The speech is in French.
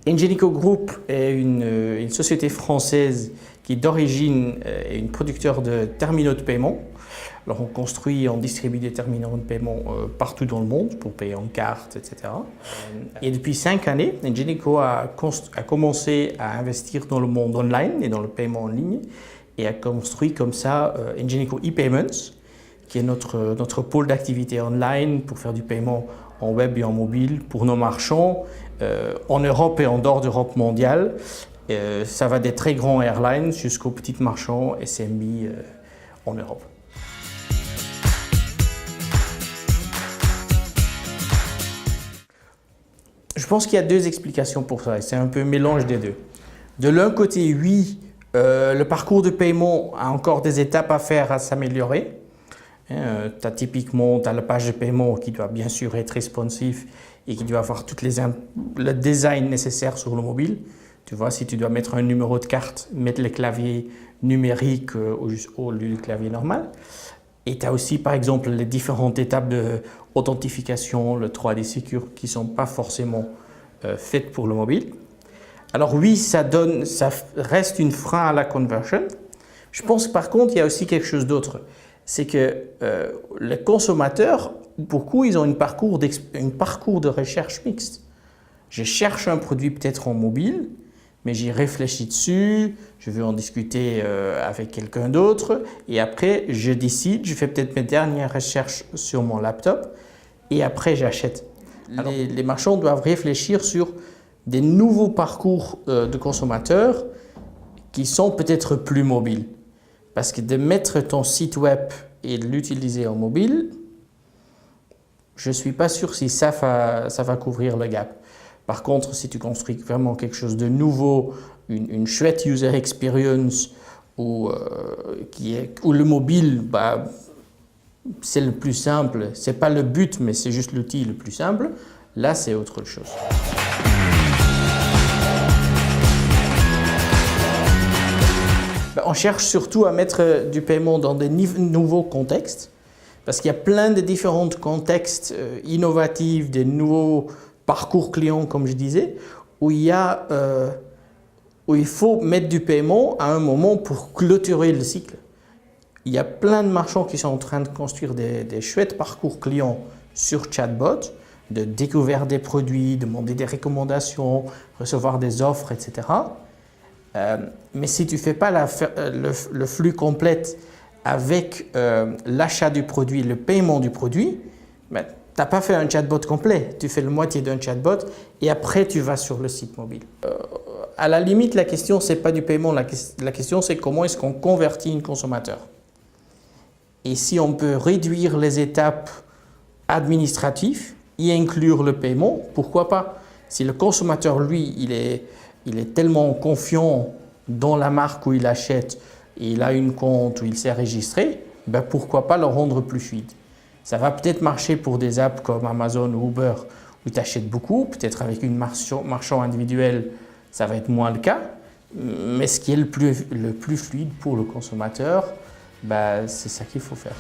Ingenico Group est une société française qui d'origine est une producteur de terminaux de paiement. Alors on construit, on distribue des terminaux de paiement partout dans le monde pour payer en carte, etc. Et depuis 5 années, Ingenico a commencé à investir dans le monde online et dans le paiement en ligne et a construit comme ça Ingenico ePayments, qui est notre pôle d'activité online pour faire du paiement en web et en mobile pour nos marchands en Europe et en dehors d'Europe mondiale. Ça va des très grands airlines jusqu'aux petits marchands SMB en Europe. Je pense qu'il y a 2 explications pour ça et c'est un peu un mélange des deux. De l'un côté, oui, le parcours de paiement a encore des étapes à faire, à s'améliorer. Typiquement, tu as la page de paiement qui doit bien sûr être responsive et qui doit avoir le design nécessaire sur le mobile. Tu vois, si tu dois mettre un numéro de carte, mettre le clavier numérique au lieu du clavier normal. Et tu as aussi, par exemple, les différentes étapes d'authentification, le 3D Secure, qui ne sont pas forcément faites pour le mobile. Alors oui, ça reste une frein à la conversion. Je pense par contre, il y a aussi quelque chose d'autre. C'est que les consommateurs, beaucoup, ils ont un parcours de recherche mixte. Je cherche un produit peut-être en mobile, mais j'y réfléchis dessus, je veux en discuter avec quelqu'un d'autre, et après je décide, je fais peut-être mes dernières recherches sur mon laptop, et après j'achète. Les marchands doivent réfléchir sur des nouveaux parcours de consommateurs qui sont peut-être plus mobiles. Parce que de mettre ton site web et de l'utiliser en mobile, je ne suis pas sûr si ça va couvrir le gap. Par contre, si tu construis vraiment quelque chose de nouveau, une chouette user experience où le mobile, c'est le plus simple, ce n'est pas le but, mais c'est juste l'outil le plus simple, là c'est autre chose. On cherche surtout à mettre du paiement dans des nouveaux contextes, parce qu'il y a plein de différents contextes innovatifs, des nouveaux parcours clients, comme je disais, où il faut mettre du paiement à un moment pour clôturer le cycle. Il y a plein de marchands qui sont en train de construire des chouettes parcours clients sur chatbot, de découvrir des produits, demander des recommandations, recevoir des offres, etc. Mais si tu ne fais pas le flux complet avec l'achat du produit, le paiement du produit, tu n'as pas fait un chatbot complet. Tu fais la moitié d'un chatbot et après tu vas sur le site mobile. À la limite, la question, ce n'est pas du paiement. La question, c'est comment est-ce qu'on convertit un consommateur. Et si on peut réduire les étapes administratives, y inclure le paiement, pourquoi pas? Si le consommateur, lui, il est tellement confiant dans la marque où il achète, et il a une compte où il s'est enregistré, pourquoi pas le rendre plus fluide? Ça va peut-être marcher pour des apps comme Amazon ou Uber où tu achètes beaucoup, peut-être avec une marchand individuel, ça va être moins le cas, mais ce qui est le plus fluide pour le consommateur, c'est ça qu'il faut faire.